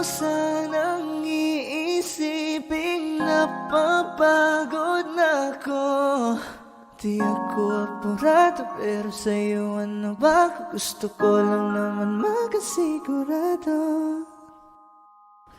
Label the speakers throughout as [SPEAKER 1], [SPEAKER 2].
[SPEAKER 1] sanang iisipin napapagod na ako. Di ako apurado pero sa'yo ano ba? Gusto ko lang naman makasigurado.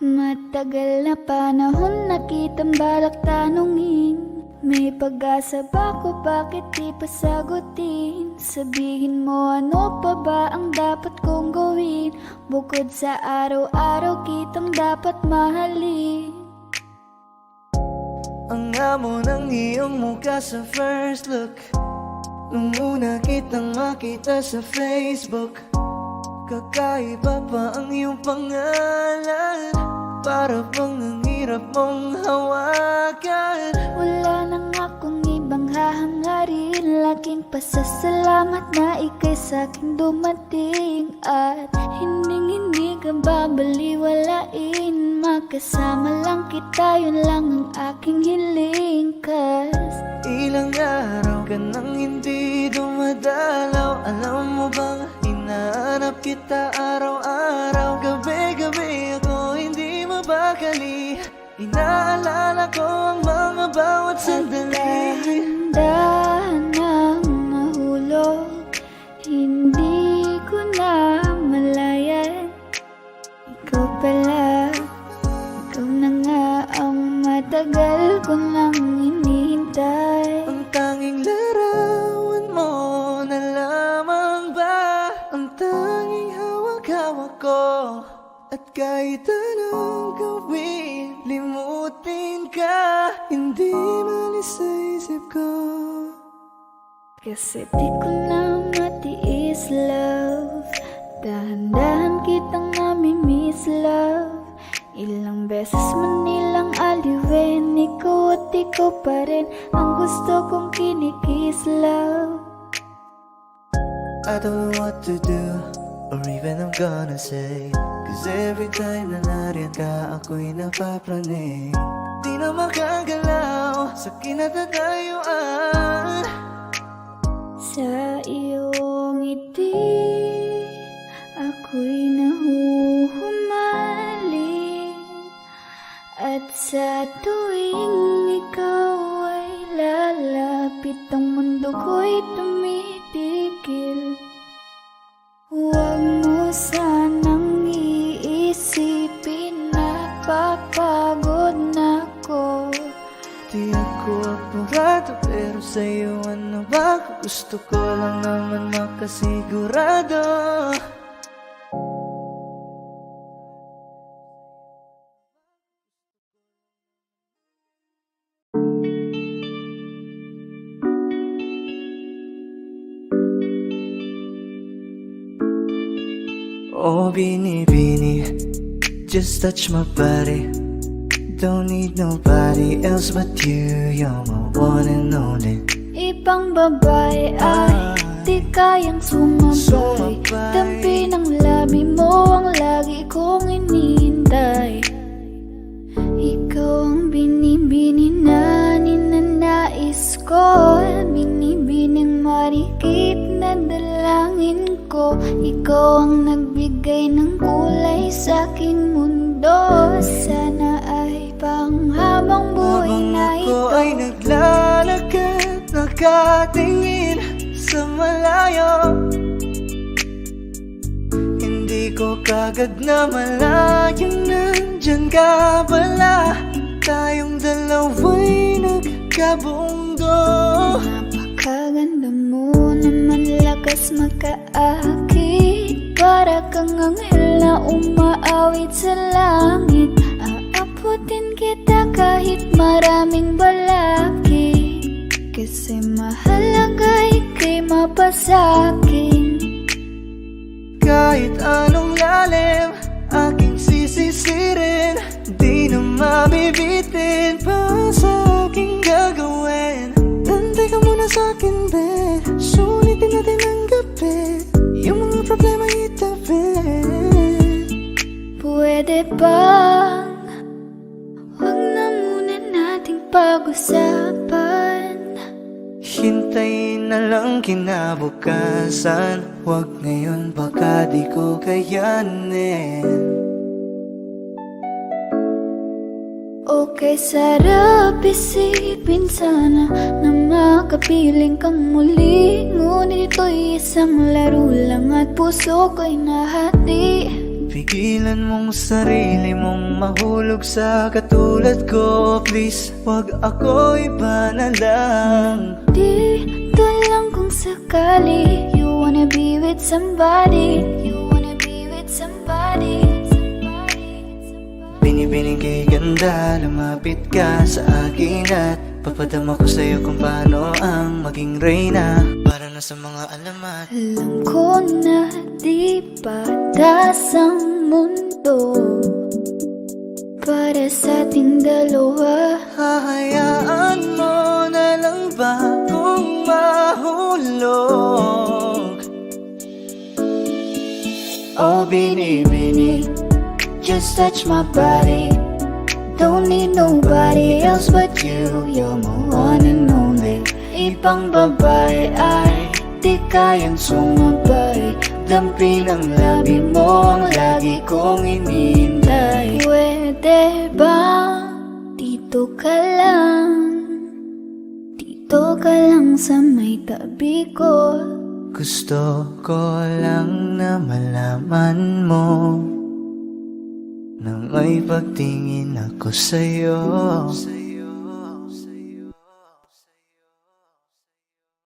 [SPEAKER 2] Matagal na panahon na kitang balak tanungin, may pag-asa ba ko, bakit di pa sagutin? Sabihin mo ano pa ba ang dapat kong gawin, bukod sa araw-araw kitang dapat mahalin.
[SPEAKER 1] Ang amo ng iyong mukha sa first look, nung una kitang makita sa Facebook. Kakaiba pa ang iyong pangalan, para bang ang hirap mong hawakan.
[SPEAKER 2] Wala nang akong ibang hahangarin, laking pasasalamat na ika'y sa'king dumating. At hindi ka babaliwalain, makasama lang kita, yun lang ang aking hiling. Cause
[SPEAKER 1] ilang araw ka nang hindi dumadalaw, alam mo bang hinahanap kita araw-araw. Gabi-gabi ako hindi mabakali, inaalala ko ang mga bawat sandali.
[SPEAKER 2] dahan ng mahulog, hindi ko na malayan. Ikaw pala, ikaw na nga ang matagal ko nang hinihintay.
[SPEAKER 1] Ang tanging larawan mo na lamang ba, ang tanging hawak-hawak ko. At kahit anong gawin, limutin ka, hindi malis sa isip ko.
[SPEAKER 2] Kasi di ko na matiis, love. Dahan-dahan kitang nami-miss, love. Ilang beses man nilang aliwin, ikaw at ikaw pa rin ang gusto kong kinikis, love.
[SPEAKER 1] I don't know what to do, or even I'm gonna say, cause every time na nariyan ka, ako'y napapraning. Di na makagalaw sa kinatatayuan.
[SPEAKER 2] Sa iyong ngiti, ako'y nahuhumaling. At sa tuwing ikaw ay lalapit, ang mundo ko'y tumitigil. Huwag mo sanang iisipin na papagod na ako.
[SPEAKER 1] Di ako apurado pero sa'yo ano ba? Gusto ko lang naman makasigurado. Oh, Bini, just touch my body. Don't need nobody else but you. You're my one and only.
[SPEAKER 2] Ibang babae ay di kayang sumabay. Dampi ng labi mo ang lagi kong inihintay. Ikaw ang binibini na ninanais ko, binibining marikit na dalangin ko. Ikaw ang nagbigay ng kulay sa aking mundo. Sana ay panghabang buhay na ito.
[SPEAKER 1] Habang ako ay naglalakad, nakatingin sa malayo, hindi ko kagad na malayang nandyan ka pala. Tayong dalawa'y nagkabunggo.
[SPEAKER 2] Napakaganda mo naman, lakas makaakit. Para kang anghel na umaawit sa langit. Aabutin kita kahit maraming balakid, kasi mahalaga ika'y mapasakin.
[SPEAKER 1] Kahit anong lalim, aking sisisirin, di na mabibitin pa sa aking gagawin. Nantay ka muna sa'kin, be, sulitin natin ang gabi, yung mga problema itabi.
[SPEAKER 2] Pwede bang wag na muna nating pag-usapan?
[SPEAKER 1] Hintayin na lang kinabukasan, wag ngayon baka di ko kayanin.
[SPEAKER 2] Kay sarap isipin sana na makapiling kang muli. Ngunit ito'y isang laro lang at puso ko'y nahati.
[SPEAKER 1] Pigilan mong sarili mong mahulog sa katulad ko. Please, wag ako iba na lang.
[SPEAKER 2] Dito lang kung sakali you wanna be with somebody. You wanna be with somebody.
[SPEAKER 1] Binibining kay ganda, lumapit ka sa akin at papadama ko sa'yo kung paano ang maging reyna. Para na sa mga alamat.
[SPEAKER 2] Alam ko na di patas ang mundo para sa ating dalawa.
[SPEAKER 1] Hahayaan mo na lang ba kung mahulog?
[SPEAKER 2] Oh, bini-bini, just touch my body. Don't need nobody else but you. You're my one and only. Ibang babae ay di kayang sumabay. Dampi ng labi mo ang lagi kong inihintay. Pwede ba dito ka lang? Dito ka lang sa may tabi ko.
[SPEAKER 1] Gusto ko lang na malaman mo na may pagtingin ako sa'yo.